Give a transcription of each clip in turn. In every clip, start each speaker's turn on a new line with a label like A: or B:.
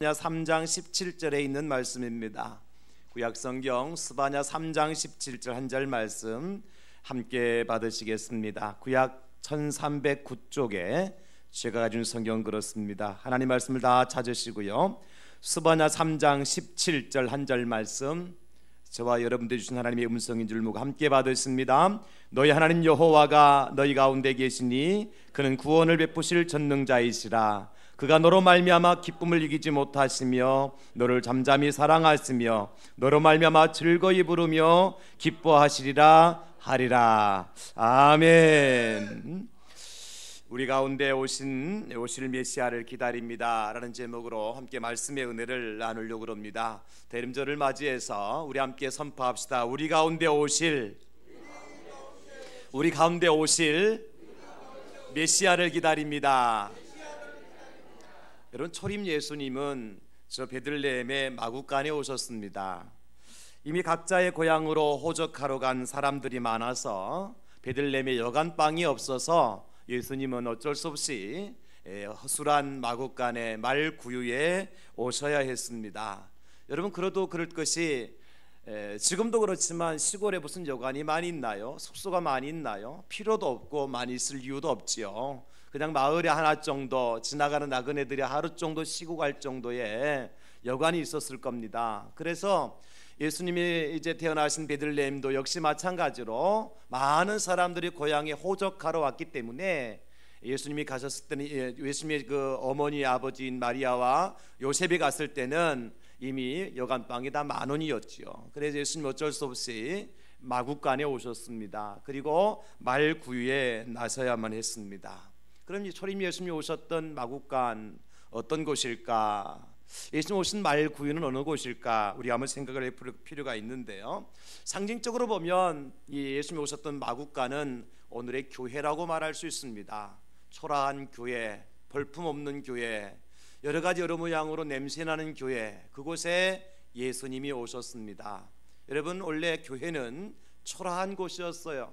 A: 3장 17절에 있는 말씀입니다. 구약성경 스바냐 3장 17절 한 절 말씀 함께 받으시겠습니다. 구약 1309쪽에 제가 가진 성경 그렇습니다. 하나님 말씀을 다 찾으시고요. 스바냐 3장 17절 한 절 말씀 저와 여러분들 주신 하나님의 음성인 줄 모르고 함께 받으십니다. 너희 하나님 여호와가 너희 가운데 계시니 그는 구원을 베푸실 전능자이시라. 그가 너로 말미암아 기쁨을 이기지 못하시며 너를 잠잠히 사랑하시며 너로 말미암아 즐거이 부르며 기뻐하시리라 하리라. 아멘. 우리 가운데 오실 메시아를 기다립니다 라는 제목으로 함께 말씀의 은혜를 나누려고 합니다. 대림절을 맞이해서 우리 함께 선포합시다. 우리 가운데 오실 메시아를 기다립니다. 여러분, 초림 예수님은 저 베들레헴의 마구간에 오셨습니다. 이미 각자의 고향으로 호적하러 간 사람들이 많아서 베들레헴에 여간빵이 없어서 예수님은 어쩔 수 없이 허술한 마구간에 말구유에 오셔야 했습니다. 여러분, 그래도 그럴 것이 지금도 그렇지만 시골에 무슨 여관이 많이 있나요? 숙소가 많이 있나요? 필요도 없고 많이 있을 이유도 없지요. 그냥 마을에 하나 정도 지나가는 나그네들이 하루 정도 쉬고 갈 정도의 여관이 있었을 겁니다. 그래서 예수님이 이제 태어나신 베들레헴도 역시 마찬가지로 많은 사람들이 고향에 호적하러 왔기 때문에 예수님이 가셨을 때는 예수님의 그 어머니 아버지인 마리아와 요셉이 갔을 때는 이미 여간방이 다 만원이었지요. 그래서 예수님 어쩔 수 없이 마구간에 오셨습니다. 그리고 말구유에 나서야만 했습니다. 그럼 초림 예수님이 오셨던 마구간 어떤 곳일까? 예수님 오신 말구유는 어느 곳일까? 우리가 한번 생각을 할 필요가 있는데요. 상징적으로 보면 이 예수님이 오셨던 마구간은 오늘의 교회라고 말할 수 있습니다. 초라한 교회, 볼품없는 교회, 여러 가지 여러 모양으로 냄새나는 교회, 그곳에 예수님이 오셨습니다. 여러분, 원래 교회는 초라한 곳이었어요.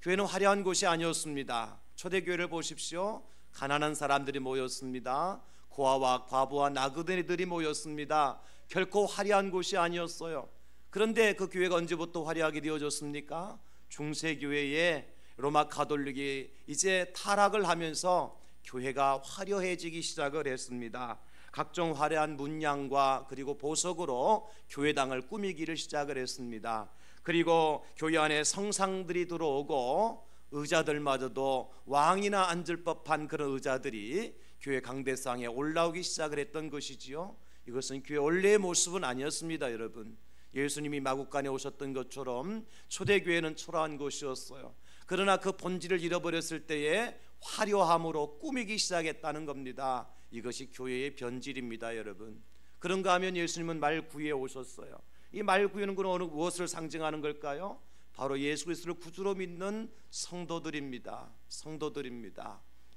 A: 교회는 화려한 곳이 아니었습니다. 초대교회를 보십시오. 가난한 사람들이 모였습니다. 고아와 과부와 나그네들이 모였습니다. 결코 화려한 곳이 아니었어요. 그런데 그 교회가 언제부터 화려하게 되어졌습니까? 중세교회의 로마 가톨릭이 이제 타락을 하면서 교회가 화려해지기 시작을 했습니다. 각종 화려한 문양과 그리고 보석으로 교회당을 꾸미기를 시작을 했습니다. 그리고 교회 안에 성상들이 들어오고 의자들마저도 왕이나 앉을 법한 그런 의자들이 교회 강대상에 올라오기 시작을 했던 것이지요. 이것은 교회 원래의 모습은 아니었습니다. 여러분, 예수님이 마구간에 오셨던 것처럼 초대교회는 초라한 곳이었어요. 그러나 그 본질을 잃어버렸을 때에 화려함으로 꾸미기 시작했다는 겁니다. 이것이 교회의 변질입니다. 여러분, 그런가 하면 예수님은 말구유에 오셨어요. 이 말구유는 그럼 무엇을 상징하는 걸까요? 바로 예수 그리스도를 구주로 믿는 성도들입니다.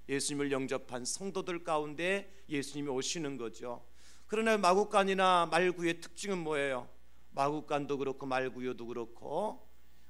A: 예수님을 영접한 성도들 가운데 예수님이 오시는 거죠. 그러나 마구간이나 말구유의 특징은 뭐예요? 마구간도 그렇고 말구유도 그렇고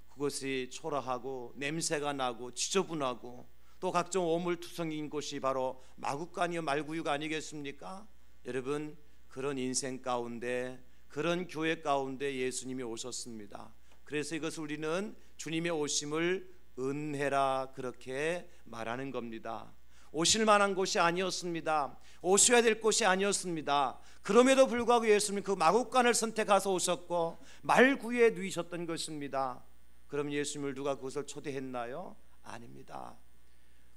A: 그것이 초라하고 냄새가 나고 지저분하고 또 각종 오물투성인 곳이 바로 마구간이요 말구유가 아니겠습니까? 여러분, 그런 인생 가운데, 그런 교회 가운데 예수님이 오셨습니다. 그래서 이것을 우리는 주님의 오심을 은혜라 그렇게 말하는 겁니다. 오실 만한 곳이 아니었습니다. 오셔야 될 곳이 아니었습니다. 그럼에도 불구하고 예수님은 그 마구간을 선택해서 오셨고 말구유에 누이셨던 것입니다. 그럼 예수님을 누가 그것을 초대했나요? 아닙니다.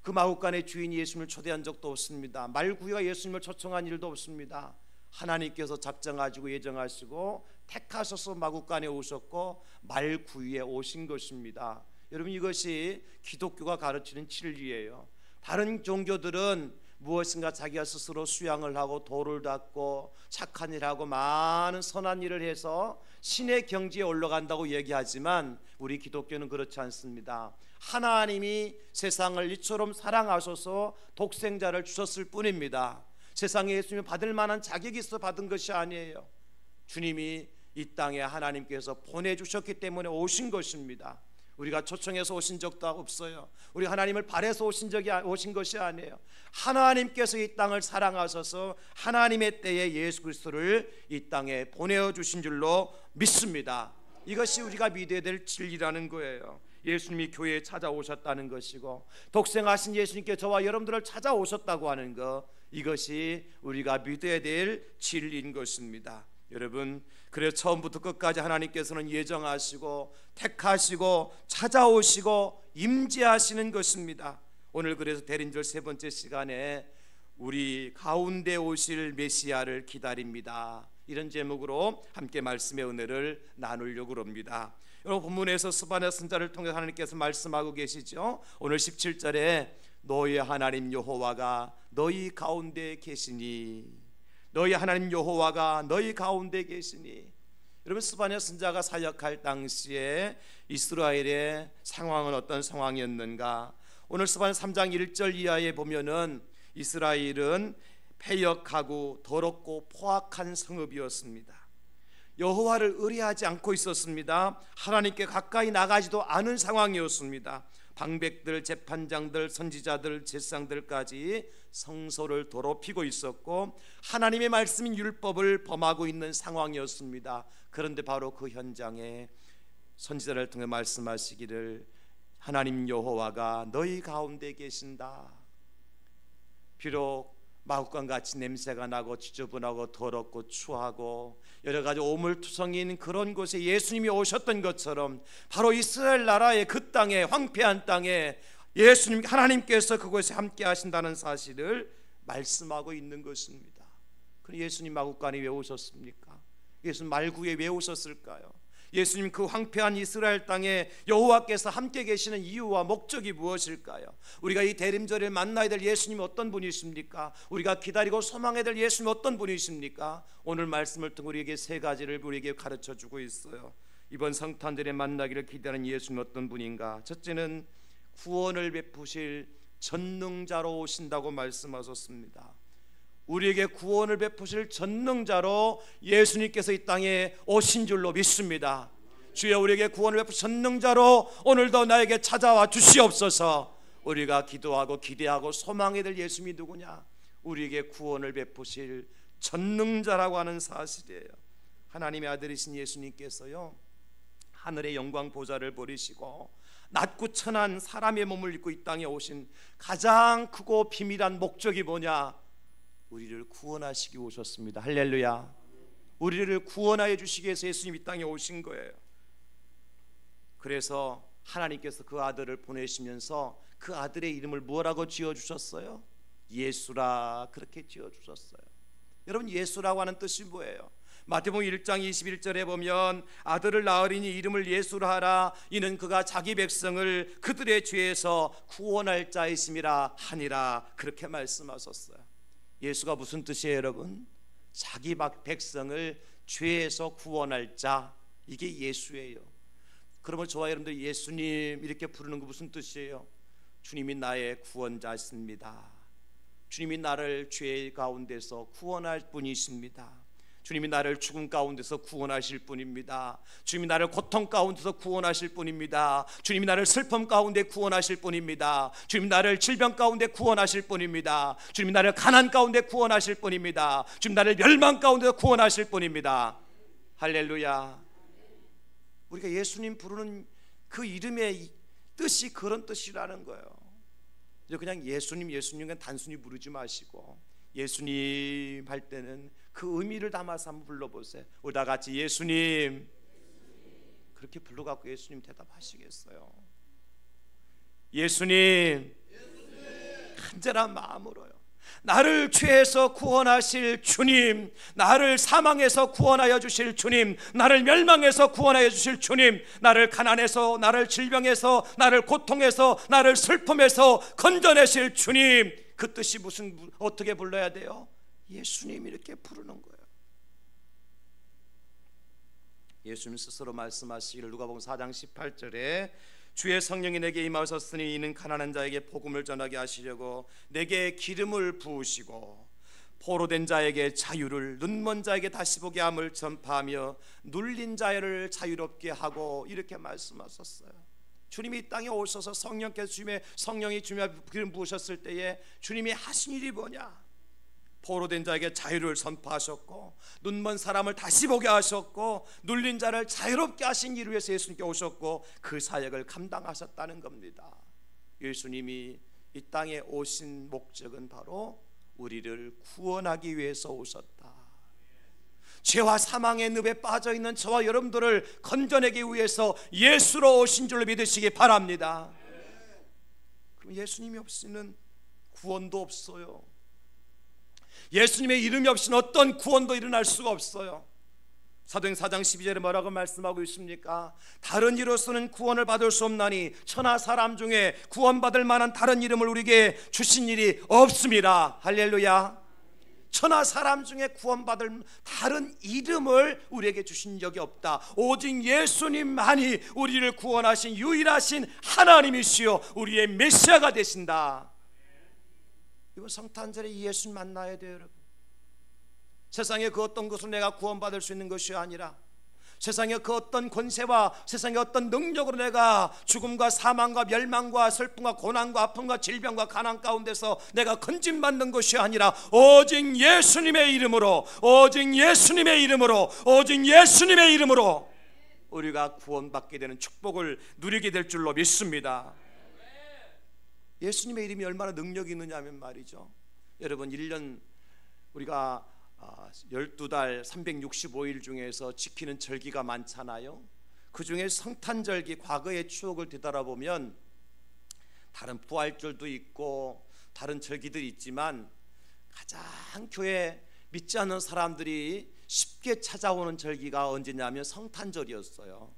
A: 그 마구간의 주인이 예수님을 초대한 적도 없습니다. 말구유가 예수님을 초청한 일도 없습니다. 하나님께서 작정하시고 예정하시고 택하셔서 마구간에 오셨고 말구유에 오신 것입니다. 여러분, 이것이 기독교가 가르치는 진리예요. 다른 종교들은 무엇인가 자기가 스스로 수양을 하고 도를 닦고 착한 일하고 많은 선한 일을 해서 신의 경지에 올라간다고 얘기하지만 우리 기독교는 그렇지 않습니다. 하나님이 세상을 이처럼 사랑하셔서 독생자를 주셨을 뿐입니다. 세상에 예수님이 받을 만한 자격이 있어 받은 것이 아니에요. 주님이 이 땅에 하나님께서 보내주셨기 때문에 오신 것입니다. 우리가 초청해서 오신 적도 없어요. 우리 하나님을 바래서 오신 것이 아니에요. 하나님께서 이 땅을 사랑하셔서 하나님의 때에 예수 그리스도를 이 땅에 보내주신 줄로 믿습니다. 이것이 우리가 믿어야 될 진리라는 거예요. 예수님이 교회에 찾아오셨다는 것이고 독생하신 예수님께 저와 여러분들을 찾아오셨다고 하는 것, 이것이 우리가 믿어야 될 진리인 것입니다. 여러분, 그래서 처음부터 끝까지 하나님께서는 예정하시고 택하시고 찾아오시고 임재하시는 것입니다. 오늘 그래서 대림절 세 번째 시간에 우리 가운데 오실 메시아를 기다립니다, 이런 제목으로 함께 말씀의 은혜를 나누려고 합니다. 여러분, 본문에서 스바냐 선지자를 통해 하나님께서 말씀하고 계시죠. 오늘 17절에 너희 하나님 여호와가 너희 가운데 계시니, 너희 하나님 여호와가 너희 가운데 계시니. 여러분, 스바냐 선지자가 사역할 당시에 이스라엘의 상황은 어떤 상황이었는가? 오늘 스바냐 3장 1절 이하에 보면은 이스라엘은 패역하고 더럽고 포악한 성읍이었습니다. 여호와를 의뢰하지 않고 있었습니다. 하나님께 가까이 나가지도 않은 상황이었습니다. 방백들, 재판장들, 선지자들, 제사장들까지 성소를 더럽히고 있었고 하나님의 말씀인 율법을 범하고 있는 상황이었습니다. 그런데 바로 그 현장에 선지자를 통해 말씀하시기를 하나님 여호와가 너희 가운데 계신다. 비록 마구간같이 냄새가 나고 지저분하고 더럽고 추하고 여러 가지 오물투성인 그런 곳에 예수님이 오셨던 것처럼 바로 이스라엘 나라의 그 땅에, 황폐한 땅에 예수님 하나님께서 그곳에 함께 하신다는 사실을 말씀하고 있는 것입니다. 그럼 예수님 마구간에 왜 오셨습니까? 예수님 말구에 왜 오셨을까요? 예수님 그 황폐한 이스라엘 땅에 여호와께서 함께 계시는 이유와 목적이 무엇일까요? 우리가 이 대림절에 만나야 될 예수님 어떤 분이십니까? 우리가 기다리고 소망해야 될 예수님 어떤 분이십니까? 오늘 말씀을 통해 우리에게 세 가지를 우리에게 가르쳐주고 있어요. 이번 성탄절에 만나기를 기대하는 예수님 어떤 분인가? 첫째는 구원을 베푸실 전능자로 오신다고 말씀하셨습니다. 우리에게 구원을 베푸실 전능자로 예수님께서 이 땅에 오신 줄로 믿습니다. 주여, 우리에게 구원을 베푸실 전능자로 오늘도 나에게 찾아와 주시옵소서. 우리가 기도하고 기대하고 소망해야 될 예수님이 누구냐? 우리에게 구원을 베푸실 전능자라고 하는 사실이에요. 하나님의 아들이신 예수님께서요, 하늘의 영광 보좌를 버리시고 낮고 천한 사람의 몸을 입고 이 땅에 오신 가장 크고 비밀한 목적이 뭐냐? 우리를 구원하시기 오셨습니다. 할렐루야. 우리를 구원하여 주시기 위해서 예수님 이 땅에 오신 거예요. 그래서 하나님께서 그 아들을 보내시면서 그 아들의 이름을 뭐라고 지어주셨어요? 예수라, 그렇게 지어주셨어요. 여러분, 예수라고 하는 뜻이 뭐예요? 마태복음 1장 21절에 보면 아들을 낳으리니 이름을 예수라 하라. 이는 그가 자기 백성을 그들의 죄에서 구원할 자이심이라 하니라. 그렇게 말씀하셨어요. 예수가 무슨 뜻이에요, 여러분? 자기 백성을 죄에서 구원할 자, 이게 예수예요. 그러면 저와 여러분들 예수님 이렇게 부르는 거 무슨 뜻이에요? 주님이 나의 구원자십니다. 주님이 나를 죄 가운데서 구원할 분이십니다. 주님이 나를 죽음 가운데서 구원하실 분입니다. 주님이 나를 고통 가운데서 구원하실 분입니다. 주님이 나를 슬픔 가운데 구원하실 분입니다. 주님이 나를 질병 가운데 구원하실 분입니다. 주님이 나를 가난 가운데 구원하실 분입니다. 주님이 나를 멸망 가운데서 구원하실 분입니다. 할렐루야. 우리가 예수님 부르는 그 이름의 뜻이 그런 뜻이라는 거예요. 그냥 예수님 그냥 단순히 부르지 마시고 예수님 할 때는 그 의미를 담아서 한번 불러보세요. 우리 다 같이 예수님, 그렇게 불러갖고 예수님 대답하시겠어요? 예수님, 간절한 마음으로요. 나를 죄에서 구원하실 주님, 나를 사망에서 구원하여 주실 주님, 나를 멸망에서 구원하여 주실 주님, 나를 가난에서, 나를 질병에서, 나를 고통에서, 나를 슬픔에서 건져내실 주님, 그 뜻이 어떻게 불러야 돼요? 예수님, 이렇게 부르는 거예요. 예수님 스스로 말씀하시기를 누가복음 4장 18절에 주의 성령이 내게 임하셨으니 이는 가난한 자에게 복음을 전하게 하시려고 내게 기름을 부으시고 포로된 자에게 자유를, 눈먼 자에게 다시 보게 함을 전파하며 눌린 자를 자유롭게 하고, 이렇게 말씀하셨어요. 주님이 이 땅에 오셔서 성령이 주님의 기름 부으셨을 때에 주님이 하신 일이 뭐냐? 포로된 자에게 자유를 선포하셨고, 눈먼 사람을 다시 보게 하셨고, 눌린 자를 자유롭게 하신 일을 위해서 예수님께 오셨고, 그 사역을 감당하셨다는 겁니다. 예수님이 이 땅에 오신 목적은 바로 우리를 구원하기 위해서 오셨다. 죄와 사망의 늪에 빠져있는 저와 여러분들을 건져내기 위해서 예수로 오신 줄로 믿으시기 바랍니다. 그럼 예수님이 없이는 구원도 없어요. 예수님의 이름이 없이는 어떤 구원도 일어날 수가 없어요. 사도행전 4장 12절에 뭐라고 말씀하고 있습니까? 다른 이로서는 구원을 받을 수 없나니 천하 사람 중에 구원받을 만한 다른 이름을 우리에게 주신 일이 없습니다. 할렐루야. 천하 사람 중에 구원받을 다른 이름을 우리에게 주신 적이 없다. 오직 예수님만이 우리를 구원하신 유일하신 하나님이시요 우리의 메시아가 되신다. 이번 성탄절에 예수님 만나야 돼요, 여러분. 세상의 그 어떤 것으로 내가 구원받을 수 있는 것이 아니라, 세상의 그 어떤 권세와 세상의 어떤 능력으로 내가 죽음과 사망과 멸망과 슬픔과 고난과 아픔과 질병과 가난 가운데서 내가 건짐받는 것이 아니라 오직 예수님의 이름으로, 오직 예수님의 이름으로, 오직 예수님의 이름으로 우리가 구원받게 되는 축복을 누리게 될 줄로 믿습니다. 예수님의 이름이 얼마나 능력이 있느냐면 말이죠, 여러분 1년 우리가 12달 365일 중에서 지키는 절기가 많잖아요. 그 중에 성탄절기, 과거의 추억을 되돌아보면 다른 부활절도 있고 다른 절기들이 있지만 가장 교회 믿지 않는 사람들이 쉽게 찾아오는 절기가 언제냐면 성탄절이었어요.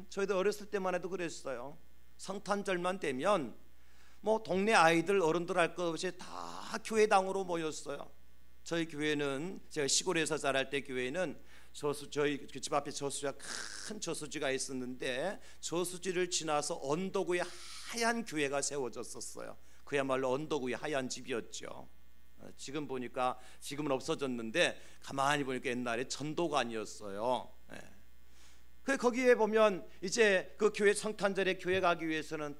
A: 저희도 어렸을 때만 해도 그랬어요. 성탄절만 되면 뭐 동네 아이들 어른들 할 것 없이 다 교회당으로 모였어요. 저희 교회는, 제가 시골에서 자랄 때 교회는 저희 집 앞에 저수지가, 큰 저수지가 있었는데 저수지를 지나서 언덕 위에 하얀 교회가 세워졌었어요. 그야말로 언덕 위에 하얀 집이었죠. 지금 보니까, 지금은 없어졌는데 가만히 보니까 옛날에 전도관이었어요. 거기에 보면 이제 그 교회 성탄절에 교회 가기 위해서는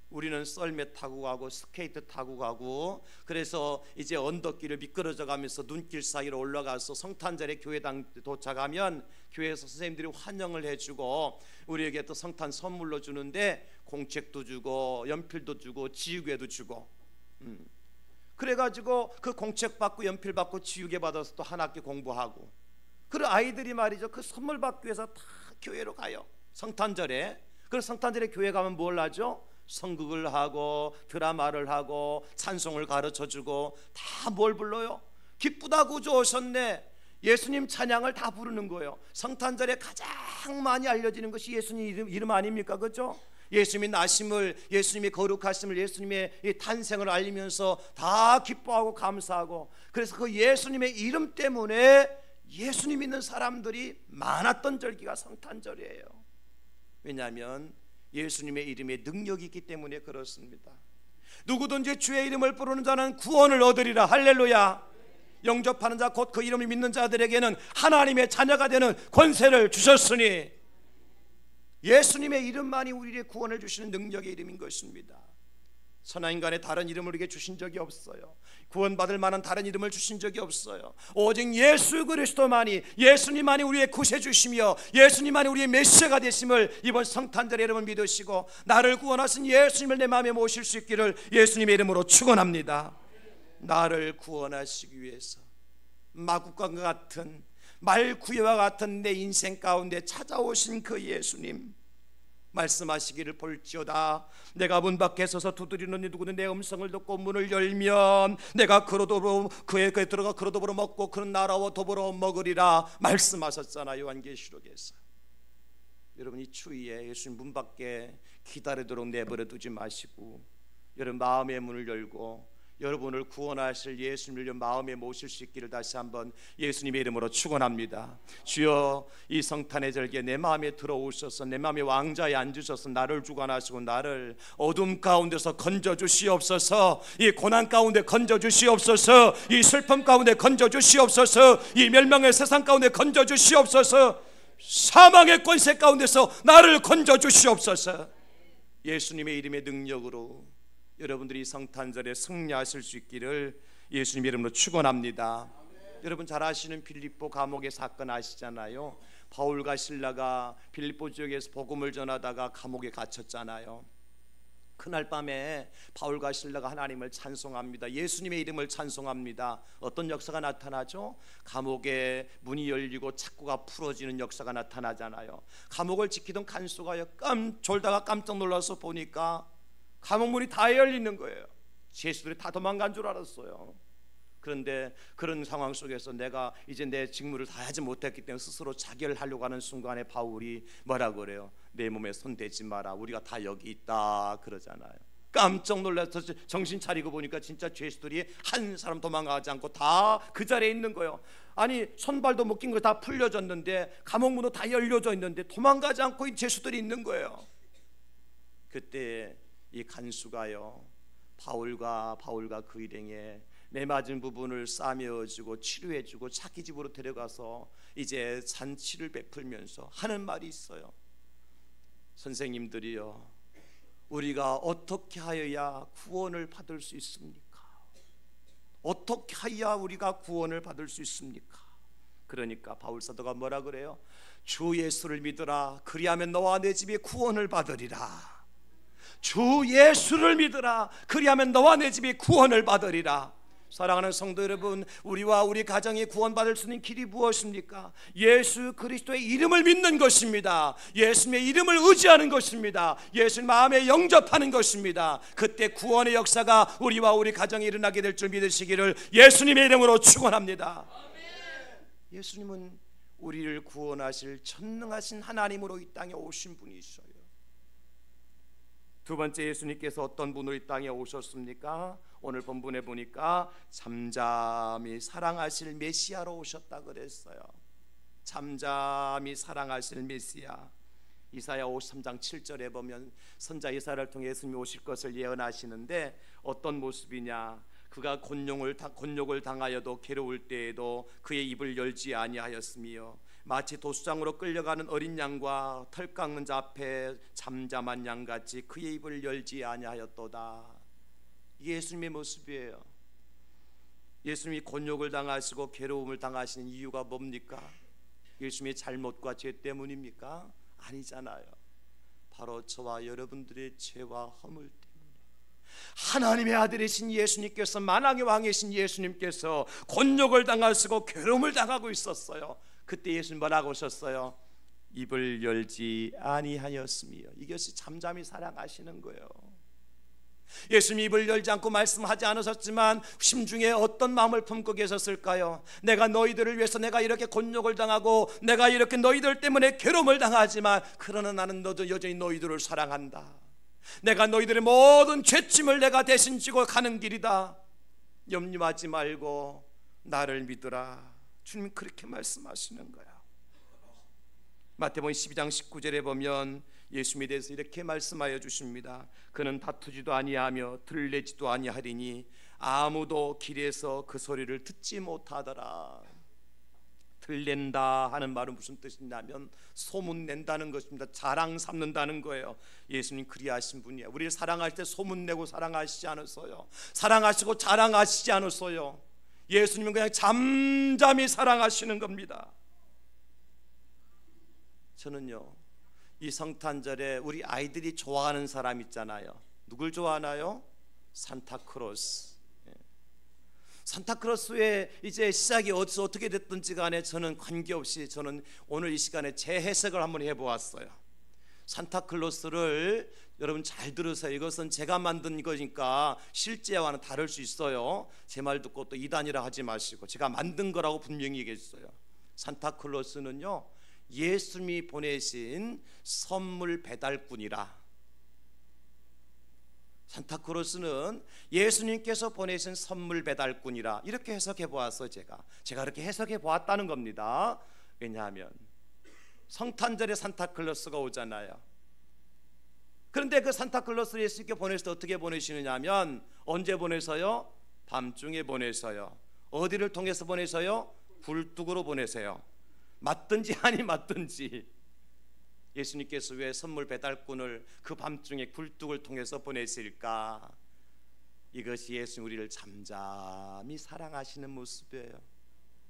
A: 우리는 썰매 타고 가고 스케이트 타고 가고, 그래서 이제 언덕길을 미끄러져 가면서 눈길 사이로 올라가서 성탄절에 교회당 도착하면 교회에서 선생님들이 환영을 해주고 우리에게 또 성탄 선물로 주는데 공책도 주고 연필도 주고 지우개도 주고, 그래가지고 그 공책 받고 연필 받고 지우개 받아서 또 한 학기 공부하고, 그런 아이들이 말이죠, 그 선물 받기 위해서 다 교회로 가요, 성탄절에. 그래서 성탄절에 교회 가면 뭘 하죠? 성극을 하고 드라마를 하고 찬송을 가르쳐주고, 다 뭘 불러요? 기쁘다 구주 오셨네, 예수님 찬양을 다 부르는 거예요. 성탄절에 가장 많이 알려지는 것이 예수님 이름 아닙니까? 그렇죠? 예수님의 나심을, 예수님의 거룩하심을, 예수님의 이 탄생을 알리면서 다 기뻐하고 감사하고, 그래서 그 예수님의 이름 때문에 예수님 믿는 사람들이 많았던 절기가 성탄절이에요. 왜냐하면 예수님의 이름에 능력이 있기 때문에 그렇습니다. 누구든지 주의 이름을 부르는 자는 구원을 얻으리라. 할렐루야. 영접하는 자, 곧 그 이름을 믿는 자들에게는 하나님의 자녀가 되는 권세를 주셨으니, 예수님의 이름만이 우리에게 구원을 주시는 능력의 이름인 것입니다. 선한 인간의 다른 이름을 우리에게 주신 적이 없어요. 구원받을 만한 다른 이름을 주신 적이 없어요. 오직 예수 그리스도만이, 예수님만이 우리의 구세주시며 예수님만이 우리의 메시아가 되심을 이번 성탄절에 여러분 믿으시고 나를 구원하신 예수님을 내 마음에 모실 수 있기를 예수님의 이름으로 축원합니다. 나를 구원하시기 위해서 마구간과 같은, 말구유와 같은 내 인생 가운데 찾아오신 그 예수님, 말씀하시기를 볼지어다. 내가 문 밖에 서서 두드리는 누구는 내 음성을 듣고 문을 열면 내가 그에 들어가 그로 더불어 먹고 그는 나라와 더불어 먹으리라 말씀하셨잖아요, 요한계시록에서. 여러분, 이 추위에 예수님 문 밖에 기다리도록 내버려 두지 마시고 여러분 마음의 문을 열고 여러분을 구원하실 예수님을 마음에 모실 수 있기를 다시 한번 예수님의 이름으로 축원합니다. 주여, 이 성탄의 절기에 내 마음에 들어오셔서 내 마음의 왕좌에 앉으셔서 나를 주관하시고 나를 어둠 가운데서 건져주시옵소서. 이 고난 가운데 건져주시옵소서. 이 슬픔 가운데 건져주시옵소서. 이 멸망의 세상 가운데 건져주시옵소서. 사망의 권세 가운데서 나를 건져주시옵소서. 예수님의 이름의 능력으로 여러분들이 성탄절에 승리하실 수 있기를 예수님 이름으로 축원합니다. 여러분 잘 아시는 빌립보 감옥의 사건 아시잖아요. 바울과 실라가 빌립보 지역에서 복음을 전하다가 감옥에 갇혔잖아요. 그날 밤에 바울과 실라가 하나님을 찬송합니다. 예수님의 이름을 찬송합니다. 어떤 역사가 나타나죠? 감옥의 문이 열리고 착고가 풀어지는 역사가 나타나잖아요. 감옥을 지키던 간수가요, 졸다가 깜짝 놀라서 보니까 감옥 문이 다 열리는 거예요. 죄수들이 다 도망간 줄 알았어요. 그런데 그런 상황 속에서 내가 이제 내 직무를 다하지 못했기 때문에 스스로 자결하려고 하는 순간에 바울이 뭐라고 그래요? 내 몸에 손대지 마라, 우리가 다 여기 있다 그러잖아요. 깜짝 놀라서 정신 차리고 보니까 진짜 죄수들이 한 사람 도망가지 않고 다 그 자리에 있는 거예요. 아니 손발도 묶인 거 다 풀려졌는데 감옥 문도 다 열려져 있는데 도망가지 않고 이 죄수들이 있는 거예요. 그때 이 간수가요, 바울과 그 일행에 매맞은 부분을 싸매어주고 치료해주고 자기 집으로 데려가서 이제 잔치를 베풀면서 하는 말이 있어요. 선생님들이요, 우리가 어떻게 하여야 구원을 받을 수 있습니까? 어떻게 하여야 우리가 구원을 받을 수 있습니까? 그러니까 바울 사도가 뭐라 그래요? 주 예수를 믿으라, 그리하면 너와 내 집이 구원을 받으리라. 주 예수를 믿으라, 그리하면 너와 내 집이 구원을 받으리라. 사랑하는 성도 여러분, 우리와 우리 가정이 구원받을 수 있는 길이 무엇입니까? 예수 그리스도의 이름을 믿는 것입니다. 예수님의 이름을 의지하는 것입니다. 예수님 마음에 영접하는 것입니다. 그때 구원의 역사가 우리와 우리 가정에 일어나게 될 줄 믿으시기를 예수님의 이름으로 축원합니다. 예수님은 우리를 구원하실 전능하신 하나님으로 이 땅에 오신 분이셔요. 두 번째, 예수님께서 어떤 분으로 이 땅에 오셨습니까? 오늘 본문에 보니까 잠잠히 사랑하실 메시아로 오셨다 그랬어요. 잠잠히 사랑하실 메시아. 이사야 53장 7절에 보면 선자 이사야를 통해 예수님이 오실 것을 예언하시는데 어떤 모습이냐? 그가 곤욕을 당하여도 괴로울 때에도 그의 입을 열지 아니하였으며 마치 도수장으로 끌려가는 어린 양과 털 깎는 자 앞에 잠잠한 양같이 그의 입을 열지 아니하였도다. 예수님의 모습이에요. 예수님이 곤욕을 당하시고 괴로움을 당하시는 이유가 뭡니까? 예수님의 잘못과 죄 때문입니까? 아니잖아요. 바로 저와 여러분들의 죄와 허물 때문에 하나님의 아들이신 예수님께서, 만왕의 왕이신 예수님께서 곤욕을 당하시고 괴로움을 당하고 있었어요. 그때 예수님 뭐라고 하셨어요? 입을 열지 아니하였으며. 이것이 잠잠히 사랑하시는 거예요. 예수님이 입을 열지 않고 말씀하지 않으셨지만 심중에 어떤 마음을 품고 계셨을까요? 내가 너희들을 위해서 내가 이렇게 곤욕을 당하고 내가 이렇게 너희들 때문에 괴로움을 당하지만 그러나 나는 여전히 너희들을 사랑한다. 내가 너희들의 모든 죄짐을 내가 대신 지고 가는 길이다. 염려하지 말고 나를 믿으라. 주님 그렇게 말씀하시는 거야. 마태복음 12장 19절에 보면 예수님에 대해서 이렇게 말씀하여 주십니다. 그는 다투지도 아니하며 들레지도 아니하리니 아무도 길에서 그 소리를 듣지 못하더라. 들렌다 하는 말은 무슨 뜻이냐면 소문낸다는 것입니다. 자랑 삼는다는 거예요. 예수님 그리하신 분이야. 우리를 사랑할 때 소문내고 사랑하시지 않았어요. 사랑하시고 자랑하시지 않았어요. 예수님은 그냥 잠잠히 사랑하시는 겁니다. 저는요, 이 성탄절에 우리 아이들이 좋아하는 사람 있잖아요. 누굴 좋아하나요? 산타크로스. 산타크로스의 이제 시작이 어떻게 됐든지 간에 저는 관계없이 저는 오늘 이 시간에 재해석을 한번 해보았어요. 산타클로스를 여러분 잘 들으세요. 이것은 제가 만든 거니까 실제와는 다를 수 있어요. 제 말 듣고 또 이단이라 하지 마시고 제가 만든 거라고 분명히 얘기했어요. 산타클로스는요, 예수님이 보내신 선물 배달꾼이라. 산타크로스는 예수님께서 보내신 선물 배달꾼이라 이렇게 해석해 보았어요. 제가 그렇게 해석해 보았다는 겁니다. 왜냐하면 성탄절에 산타클로스가 오잖아요. 그런데 그 산타클로스를 예수님께 보내실 때 어떻게 보내시느냐 하면 언제 보내서요? 밤중에 보내서요. 어디를 통해서 보내서요? 굴뚝으로 보내세요. 맞든지 아니 맞든지. 예수님께서 왜 선물 배달꾼을 그 밤중에 굴뚝을 통해서 보내실까? 이것이 예수님 우리를 잠잠히 사랑하시는 모습이에요.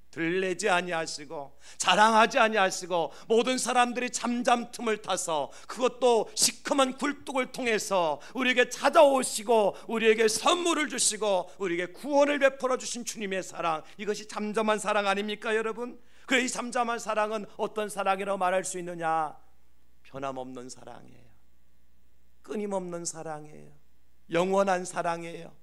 A: 들레지 아니하시고 자랑하지 아니하시고 모든 사람들이 잠잠틈을 타서 그것도 시커먼 굴뚝을 통해서 우리에게 찾아오시고 우리에게 선물을 주시고 우리에게 구원을 베풀어 주신 주님의 사랑, 이것이 잠잠한 사랑 아닙니까 여러분? 그래, 이 잠잠한 사랑은 어떤 사랑이라고 말할 수 있느냐? 변함없는 사랑이에요. 끊임없는 사랑이에요. 영원한 사랑이에요.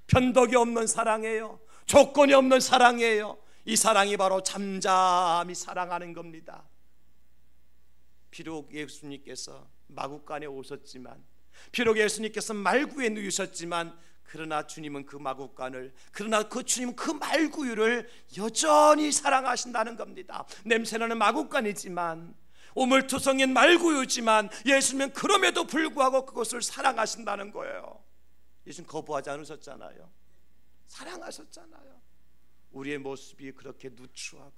A: 변덕이 없는 사랑이에요. 조건이 없는 사랑이에요. 이 사랑이 바로 잠잠히 사랑하는 겁니다. 비록 예수님께서 마구간에 오셨지만, 비록 예수님께서 말구에 누우셨지만, 그러나 주님은 그 마구간을, 그러나 그 주님은 그 말구유를 여전히 사랑하신다는 겁니다. 냄새나는 마구간이지만, 오물투성인 말구유지만 예수님은 그럼에도 불구하고 그것을 사랑하신다는 거예요. 예수님 거부하지 않으셨잖아요. 사랑하셨잖아요. 우리의 모습이 그렇게 누추하고,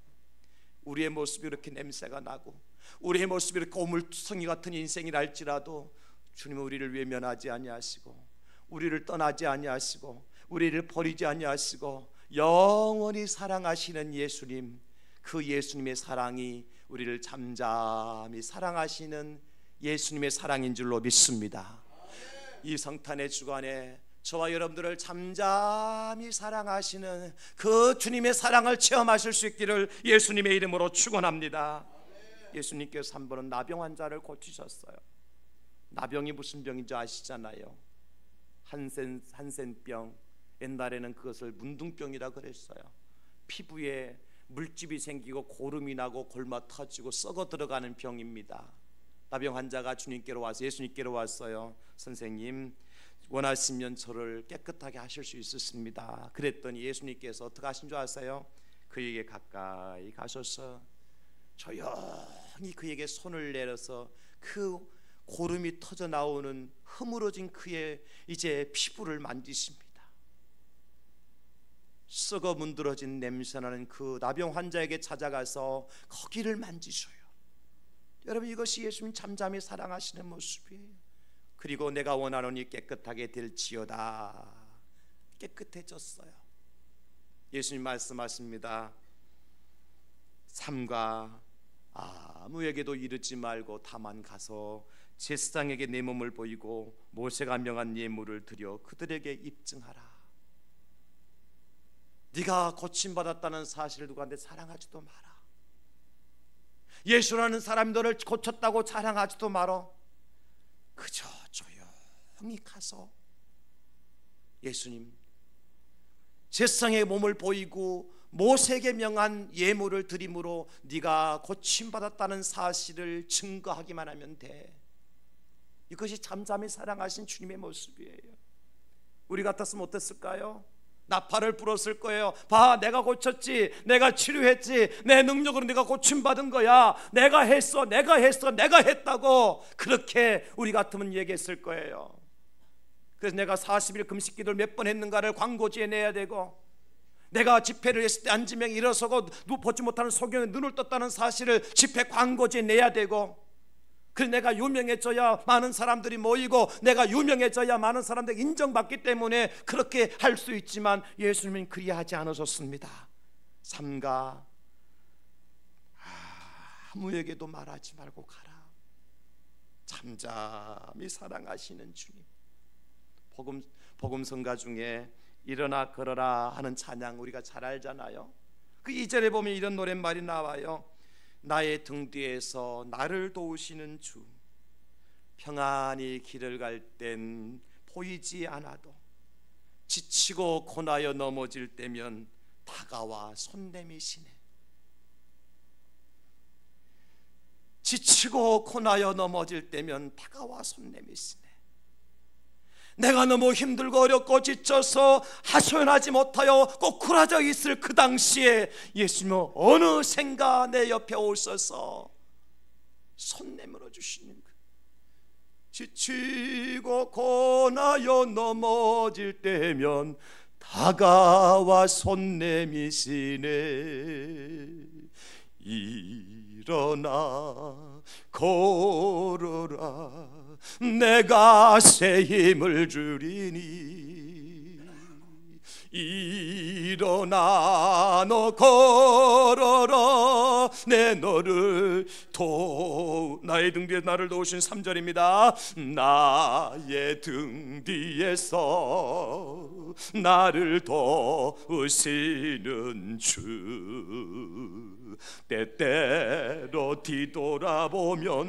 A: 우리의 모습이 이렇게 냄새가 나고, 우리의 모습이 이렇게 오물투성이 같은 인생이랄지라도 주님은 우리를 외면하지 아니하시고, 우리를 떠나지 아니하시고, 우리를 버리지 아니하시고 영원히 사랑하시는 예수님, 그 예수님의 사랑이 우리를 잠잠히 사랑하시는 예수님의 사랑인 줄로 믿습니다. 이 성탄의 주간에 저와 여러분들을 잠잠히 사랑하시는 그 주님의 사랑을 체험하실 수 있기를 예수님의 이름으로 축원합니다. 예수님께서 한 번은 나병 환자를 고치셨어요. 나병이 무슨 병인지 아시잖아요. 한센병, 옛날에는 그것을 문둥병이라 그랬어요. 피부에 물집이 생기고 고름이 나고 골마 터지고 썩어 들어가는 병입니다. 나병 환자가 주님께로 와서 예수님께로 왔어요. 선생님, 원하시면 저를 깨끗하게 하실 수 있으십니다. 그랬더니 예수님께서 어떻게 하신 줄 아세요? 그에게 가까이 가셔서 조용히 그에게 손을 내려서 그 고름이 터져 나오는 허물어진 그의 이제 피부를 만지십니다. 썩어 문드러진 냄새나는 그 나병 환자에게 찾아가서 거기를 만지셔요. 여러분, 이것이 예수님 잠잠히 사랑하시는 모습이에요. 그리고 내가 원하노니 깨끗하게 될지어다. 깨끗해졌어요. 예수님 말씀하십니다. 삼가 아무에게도 이르지 말고 다만 가서 제사장에게 내 몸을 보이고 모세가 명한 예물을 드려 그들에게 입증하라. 네가 고침받았다는 사실을 누구한테 자랑하지도 마라. 예수라는 사람이 너를 고쳤다고 자랑하지도 마라. 그저 조용히 가서 예수님 제사장의 몸을 보이고 모세에게 명한 예물을 드림으로 네가 고침받았다는 사실을 증거하기만 하면 돼. 이것이 잠잠히 사랑하신 주님의 모습이에요. 우리 같았으면 어땠을까요? 나팔을 불었을 거예요. 봐, 내가 고쳤지, 내가 치료했지, 내 능력으로 내가 고침받은 거야, 내가 했어, 내가 했다고 그렇게 우리 같으면 얘기했을 거예요. 그래서 내가 40일 금식 기도를 몇 번 했는가를 광고지에 내야 되고, 내가 집회를 했을 때 안지명이 일어서고 보지 못하는 소경에 눈을 떴다는 사실을 집회 광고지에 내야 되고, 그래서 내가 유명해져야 많은 사람들이 모이고 내가 유명해져야 많은 사람들이 인정받기 때문에 그렇게 할 수 있지만 예수님은 그리하지 않으셨습니다. 삼가 아무에게도 말하지 말고 가라. 잠잠히 사랑하시는 주님. 복음성가 중에 일어나 걸어라 하는 찬양 우리가 잘 알잖아요. 그 2절에 보면 이런 노랫말이 나와요. 나의 등 뒤에서 나를 도우시는 주, 평안히 길을 갈 땐 보이지 않아도 지치고 고나여 넘어질 때면 다가와 손 내미시네. 지치고 고나여 넘어질 때면 다가와 손 내미시네. 내가 너무 힘들고 어렵고 지쳐서 하소연하지 못하여 꼬꾸라져 있을 그 당시에 예수님은 어느샌가 내 옆에 오셔서 손 내밀어 주시는 거예요. 지치고 고나여 넘어질 때면 다가와 손 내미시네. 일어나 걸어라. 내가 새 힘을 주리니 일어나 너 걸어라. 내 너를 나의 등 뒤에 나를 도우신 3절입니다. 나의 등 뒤에서 나를 도우시는 주. 때때로 뒤돌아보면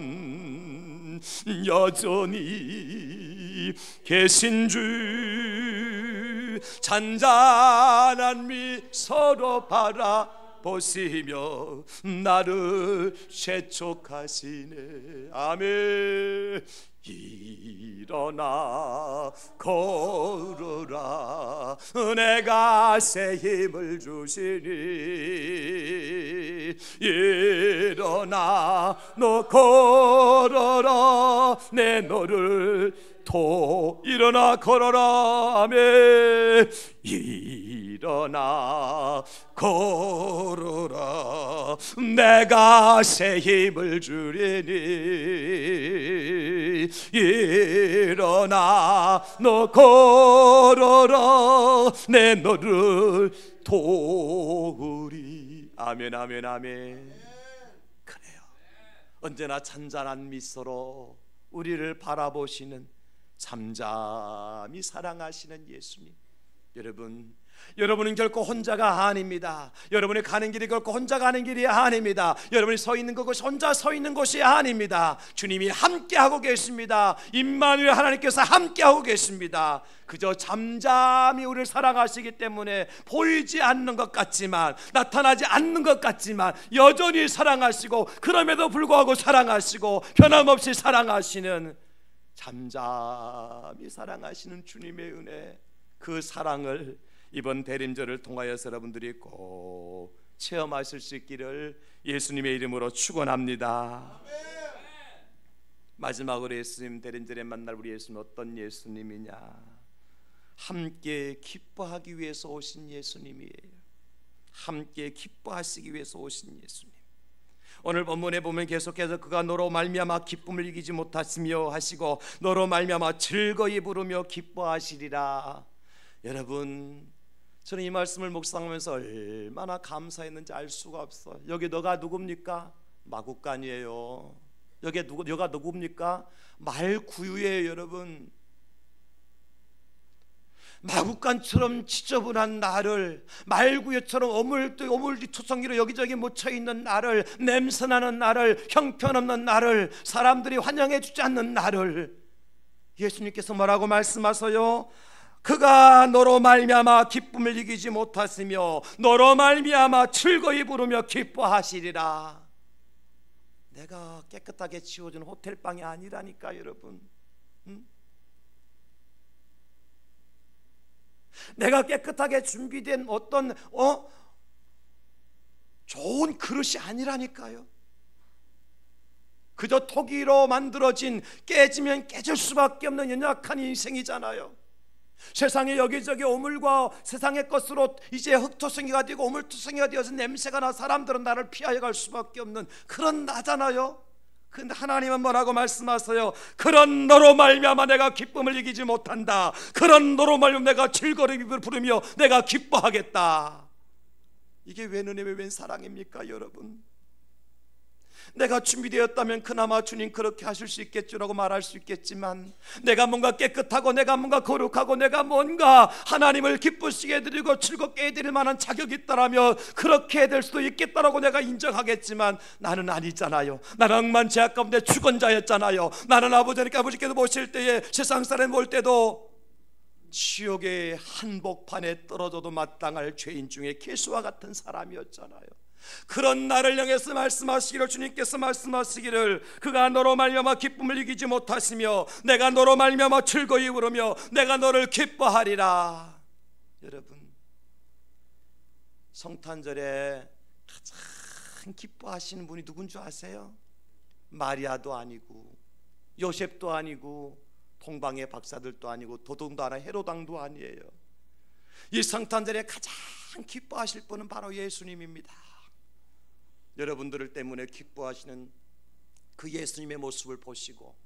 A: 여전히 계신 주. 잔잔한 미소로 바라보시며 나를 재촉하시네. 아멘. 일어나 걸어라. 내가 새 힘을 주시니 일어나 너 걸어라. 내 너를 일어나 걸어라. 아멘. 일어나 걸어라. 내가 새 힘을 주리니 일어나 너 걸어라. 내 너를 도우리. 아멘 아멘 아멘. 그래요. 언제나 잔잔한 미소로 우리를 바라보시는 잠잠히 사랑하시는 예수님. 여러분은 결코 혼자가 아닙니다. 여러분이 가는 길이 결코 혼자 가는 길이 아닙니다. 여러분이 서 있는 곳이 혼자 서 있는 곳이 아닙니다. 주님이 함께하고 계십니다. 임마누엘 하나님께서 함께하고 계십니다. 그저 잠잠히 우리를 사랑하시기 때문에 보이지 않는 것 같지만, 나타나지 않는 것 같지만 여전히 사랑하시고, 그럼에도 불구하고 사랑하시고 변함없이 사랑하시는, 잠잠히 사랑하시는 주님의 은혜, 그 사랑을 이번 대림절을 통하여서 여러분들이 꼭 체험하실 수 있기를 예수님의 이름으로 축원합니다. 마지막으로 예수님, 대림절에 만날 우리 예수님 어떤 예수님이냐? 함께 기뻐하기 위해서 오신 예수님이에요. 함께 기뻐하시기 위해서 오신 예수님. 오늘 본문에 보면 계속해서 그가 너로 말미암아 기쁨을 이기지 못하시며 하시고 너로 말미암아 즐거이 부르며 기뻐하시리라. 여러분, 저는 이 말씀을 묵상하면서 얼마나 감사했는지 알 수가 없어. 여기 너가 누굽니까? 마구간이에요. 여가 누굽니까? 말구유예요. 여러분, 마구간처럼 지저분한 나를, 말구유처럼 오물투성이로 여기저기 묻혀있는 나를, 냄새나는 나를, 형편없는 나를, 사람들이 환영해주지 않는 나를 예수님께서 뭐라고 말씀하세요? 그가 너로 말미암아 기쁨을 이기지 못하시며 너로 말미암아 즐거이 부르며 기뻐하시리라. 내가 깨끗하게 치워준 호텔방이 아니라니까 여러분. 내가 깨끗하게 준비된 어떤 좋은 그릇이 아니라니까요. 그저 토기로 만들어진, 깨지면 깨질 수밖에 없는 연약한 인생이잖아요. 세상에 여기저기 오물과 세상의 것으로 이제 흙토성이가 되고 오물토성이가 되어서 냄새가 나 사람들은 나를 피하여 갈 수밖에 없는 그런 나잖아요. 근데 하나님은 뭐라고 말씀하세요? 그런 너로 말미암아 내가 기쁨을 이기지 못한다. 그런 너로 말미암아 내가 즐거이 부르며 내가 기뻐하겠다. 이게 웬 은혜며 웬 사랑입니까 여러분? 내가 준비되었다면 그나마 주님 그렇게 하실 수 있겠죠라고 말할 수 있겠지만, 내가 뭔가 깨끗하고 내가 뭔가 거룩하고 내가 뭔가 하나님을 기쁘시게 해드리고 즐겁게 해드릴 만한 자격이 있다라면 그렇게 해야 될 수도 있겠다라고 내가 인정하겠지만, 나는 아니잖아요. 나는 억만 죄악 가운데 죽은 자였잖아요. 나는 아버지께서 보실 때에, 세상 사람이 볼 때도 지옥의 한복판에 떨어져도 마땅할 죄인 중에 개수와 같은 사람이었잖아요. 그런 나를 향해서 말씀하시기를, 주님께서 말씀하시기를 그가 너로 말미암아 기쁨을 이기지 못하시며 내가 너로 말미암아 즐거이 부르며 내가 너를 기뻐하리라. 여러분, 성탄절에 가장 기뻐하시는 분이 누군 줄 아세요? 마리아도 아니고 요셉도 아니고 동방의 박사들도 아니고 도둑도 아니고 헤로당도 아니에요. 이 성탄절에 가장 기뻐하실 분은 바로 예수님입니다. 여러분들을 때문에 기뻐하시는 그 예수님의 모습을 보시고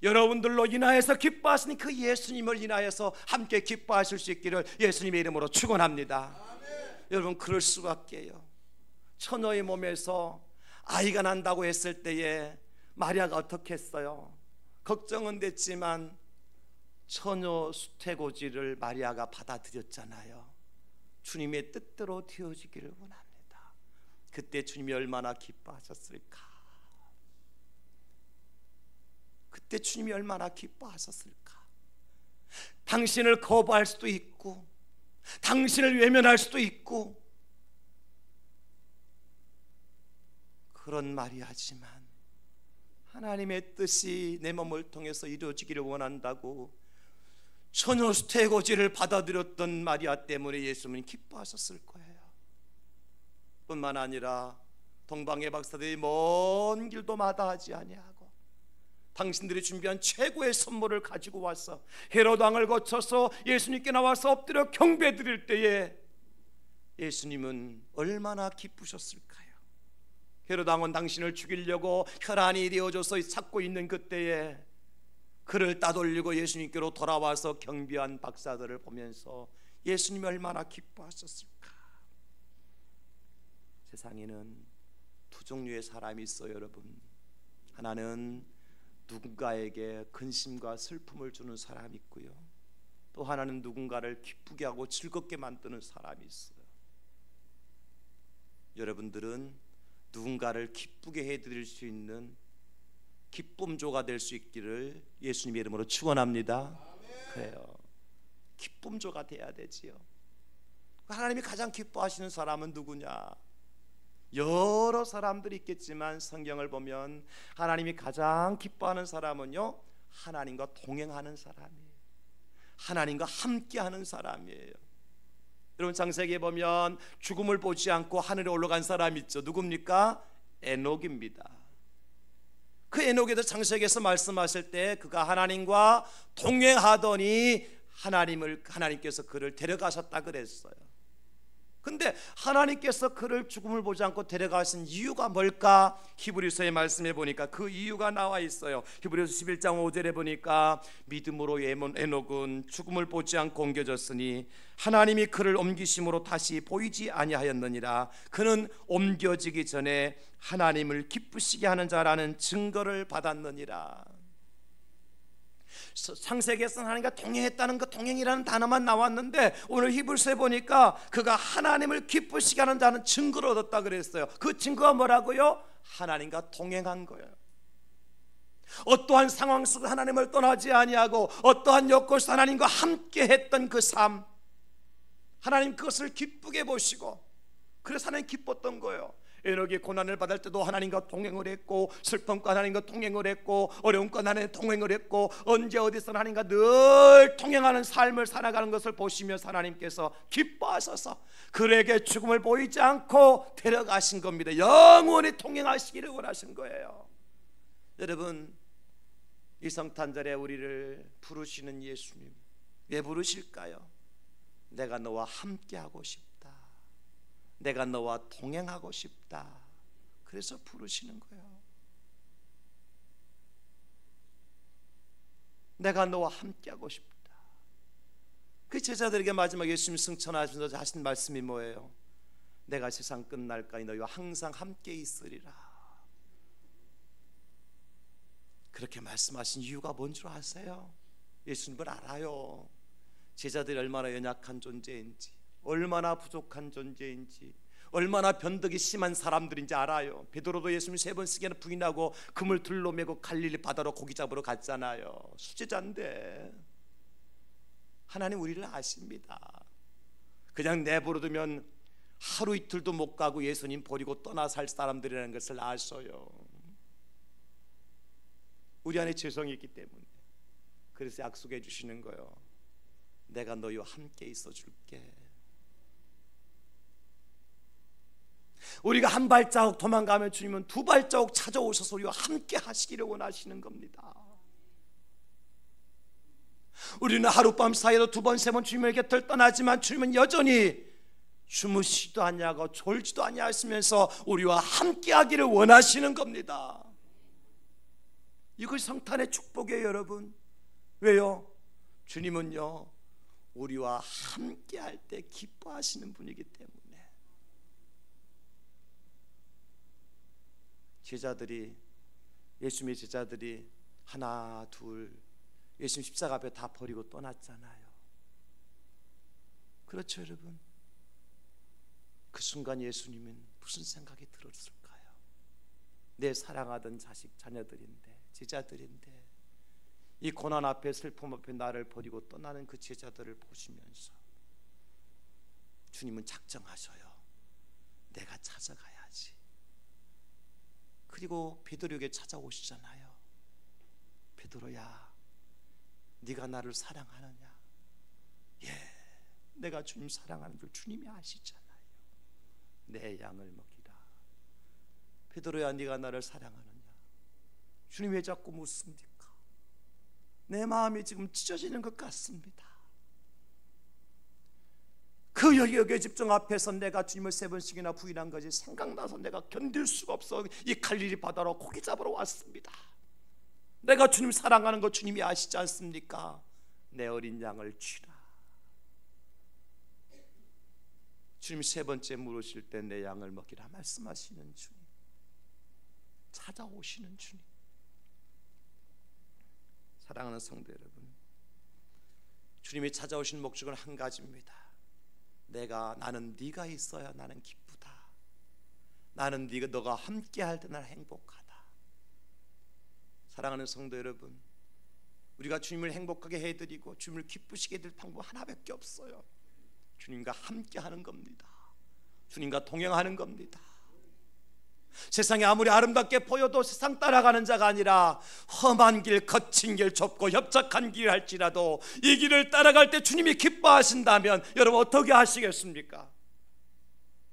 A: 여러분들로 인하여서 기뻐하시니 그 예수님을 인하여서 함께 기뻐하실 수 있기를 예수님의 이름으로 축원합니다. 여러분, 그럴 수밖에요. 처녀의 몸에서 아이가 난다고 했을 때에 마리아가 어떻게 했어요? 걱정은 됐지만 처녀 수태고지를 마리아가 받아들였잖아요. 주님의 뜻대로 되어지기를 원합니다. 그때 주님이 얼마나 기뻐하셨을까? 그때 주님이 얼마나 기뻐하셨을까? 당신을 거부할 수도 있고 당신을 외면할 수도 있고 그런 말이 하지만 하나님의 뜻이 내 몸을 통해서 이루어지기를 원한다고 처녀 수태고지를 받아들였던 마리아 때문에 예수님은 기뻐하셨을 거예요. 뿐만 아니라 동방의 박사들이 먼 길도 마다하지 아니하고 당신들이 준비한 최고의 선물을 가지고 와서 헤롯 왕을 거쳐서 예수님께 나와서 엎드려 경배드릴 때에 예수님은 얼마나 기쁘셨을까요? 헤롯 왕은 당신을 죽이려고 혈안이 되어져서 찾고 있는 그때에 그를 따돌리고 예수님께로 돌아와서 경배한 박사들을 보면서 예수님이 얼마나 기뻐하셨을까? 세상에는 두 종류의 사람이 있어요, 여러분. 하나는 누군가에게 근심과 슬픔을 주는 사람이 있고요, 또 하나는 누군가를 기쁘게 하고 즐겁게 만드는 사람이 있어요. 여러분들은 누군가를 기쁘게 해드릴 수 있는 기쁨조가 될 수 있기를 예수님의 이름으로 축원합니다. 그래요, 기쁨조가 돼야 되지요. 하나님이 가장 기뻐하시는 사람은 누구냐? 여러 사람들이 있겠지만 성경을 보면 하나님이 가장 기뻐하는 사람은요, 하나님과 동행하는 사람이에요. 하나님과 함께하는 사람이에요. 여러분, 창세기에 보면 죽음을 보지 않고 하늘에 올라간 사람 있죠. 누굽니까? 에녹입니다. 그 에녹에도 창세기에서 말씀하실 때 그가 하나님과 동행하더니 하나님께서 그를 데려가셨다 그랬어요. 근데 하나님께서 그를 죽음을 보지 않고 데려가신 이유가 뭘까? 히브리서의 말씀에 보니까 그 이유가 나와 있어요. 히브리서 11장 5절에 보니까 믿음으로 에녹은 죽음을 보지 않고 옮겨졌으니 하나님이 그를 옮기심으로 다시 보이지 아니하였느니라. 그는 옮겨지기 전에 하나님을 기쁘시게 하는 자라는 증거를 받았느니라. 창세기에서는 하나님과 동행했다는 그 동행이라는 단어만 나왔는데 오늘 히브리서에 보니까 그가 하나님을 기쁘시게 하는 자는 증거를 얻었다 그랬어요. 그 증거가 뭐라고요? 하나님과 동행한 거예요. 어떠한 상황 속에 하나님을 떠나지 아니하고 어떠한 여건에서 하나님과 함께 했던 그 삶, 하나님 그것을 기쁘게 보시고 그래서 하나님 기뻤던 거예요. 에녹이 고난을 받을 때도 하나님과 동행을 했고 슬픔과 하나님과 동행을 했고 어려움과 하나님과 동행을 했고 언제 어디서 하나님과 늘 동행하는 삶을 살아가는 것을 보시면서 하나님께서 기뻐하셔서 그에게 죽음을 보이지 않고 데려가신 겁니다. 영원히 동행하시기를 원하신 거예요. 여러분, 이 성탄절에 우리를 부르시는 예수님, 왜 부르실까요? 내가 너와 함께하고 싶다, 내가 너와 동행하고 싶다. 그래서 부르시는 거예요. 내가 너와 함께하고 싶다. 그 제자들에게 마지막 예수님 승천하시면서 하신 말씀이 뭐예요? 내가 세상 끝날까지 너희와 항상 함께 있으리라. 그렇게 말씀하신 이유가 뭔 줄 아세요? 예수님을 알아요. 제자들이 얼마나 연약한 존재인지, 얼마나 부족한 존재인지, 얼마나 변덕이 심한 사람들인지 알아요. 베드로도 예수님 3번씩이나 부인하고 금을 들로 메고 갈릴리 바다로 고기 잡으러 갔잖아요. 수제자인데 하나님 우리를 아십니다. 그냥 내버려두면 하루 이틀도 못 가고 예수님 버리고 떠나 살 사람들이라는 것을 아셔요. 우리 안에 죄성이 있기 때문에. 그래서 약속해 주시는 거예요. 내가 너희와 함께 있어 줄게. 우리가 한 발자국 도망가면 주님은 2발자국 찾아오셔서 우리와 함께 하시기를 원하시는 겁니다. 우리는 하룻밤 사이에도 2번 3번 주님의 곁을 떠나지만 주님은 여전히 주무시지도 아니하고 졸지도 아니하시면서 우리와 함께 하기를 원하시는 겁니다. 이것이 성탄의 축복이에요, 여러분. 왜요? 주님은요, 우리와 함께 할 때 기뻐하시는 분이기 때문에. 예수님의 제자들이 하나 둘 예수님 십자가 앞에 다 버리고 떠났잖아요. 그렇죠, 여러분. 그 순간 예수님은 무슨 생각이 들었을까요? 내 사랑하던 자녀들인데, 제자들인데, 이 고난 앞에 슬픔 앞에 나를 버리고 떠나는 그 제자들을 보시면서 주님은 작정하셔요. 내가 찾아가야지. 그리고 베드로에게 찾아오시잖아요. 베드로야, 네가 나를 사랑하느냐? 예, 내가 주님 사랑하는 줄 주님이 아시잖아요. 내 양을 먹이라. 베드로야, 네가 나를 사랑하느냐? 주님 왜 자꾸 묻습니까? 내 마음이 지금 찢어지는 것 같습니다. 그 여기에 집중 앞에서 내가 주님을 3번씩이나 부인한 것이 생각나서 내가 견딜 수가 없어 이 갈릴리 바다로 고기 잡으러 왔습니다. 내가 주님 사랑하는 거 주님이 아시지 않습니까? 내 어린 양을 쥐라. 주님 3번째 물으실 때 내 양을 먹이라 말씀하시는 주님, 찾아오시는 주님. 사랑하는 성도 여러분, 주님이 찾아오신 목적은 한 가지입니다. 나는 네가 있어야 나는 기쁘다. 나는 너가 함께 할 때 나는 행복하다. 사랑하는 성도 여러분, 우리가 주님을 행복하게 해드리고 주님을 기쁘시게 해드릴 방법 하나밖에 없어요. 주님과 함께 하는 겁니다. 주님과 동행하는 겁니다. 세상이 아무리 아름답게 보여도 세상 따라가는 자가 아니라 험한 길, 거친 길, 좁고 협착한 길을 할지라도 이 길을 따라갈 때 주님이 기뻐하신다면 여러분 어떻게 하시겠습니까?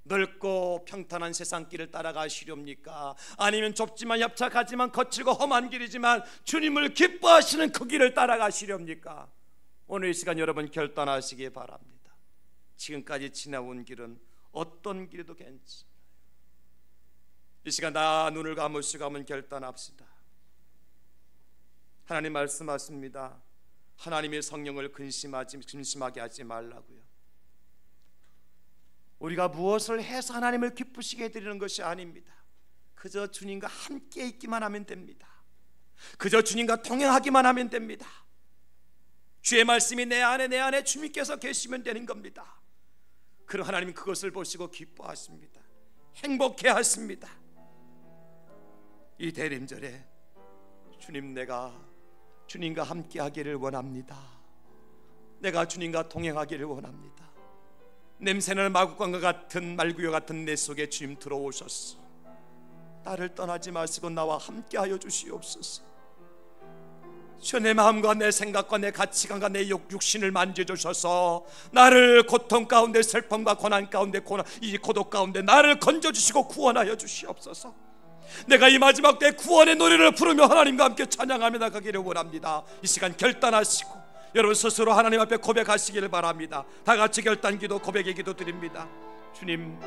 A: 넓고 평탄한 세상 길을 따라가시렵니까? 아니면 좁지만 협착하지만 거칠고 험한 길이지만 주님을 기뻐하시는 그 길을 따라가시렵니까? 오늘 이 시간 여러분 결단하시기 바랍니다. 지금까지 지나온 길은 어떤 길이도 괜찮습니다. 이 시간 나 눈을 감으시고 한번 결단합시다. 하나님 말씀하십니다. 하나님의 성령을 근심하게 하지 말라고요. 우리가 무엇을 해서 하나님을 기쁘시게 해드리는 것이 아닙니다. 그저 주님과 함께 있기만 하면 됩니다. 그저 주님과 동행하기만 하면 됩니다. 주의 말씀이 내 안에 주님께서 계시면 되는 겁니다. 그럼 하나님은 그것을 보시고 기뻐하십니다. 행복해 하십니다. 이 대림절에 주님, 내가 주님과 함께 하기를 원합니다. 내가 주님과 동행하기를 원합니다. 냄새나는 마구간과 같은 말구여 같은 내 속에 주님 들어오셨어. 나를 떠나지 마시고 나와 함께하여 주시옵소서. 주여, 내 마음과 내 생각과 내 가치관과 내 육신을 만져주셔서 나를 고통 가운데, 슬픔과 고난 가운데, 이 고독 가운데 나를 건져주시고 구원하여 주시옵소서. 내가 이 마지막 때 구원의 노래를 부르며 하나님과 함께 찬양하며 나가기를 원합니다. 이 시간 결단하시고 여러분 스스로 하나님 앞에 고백하시기를 바랍니다. 다 같이 결단 기도, 고백의 기도 드립니다. 주님,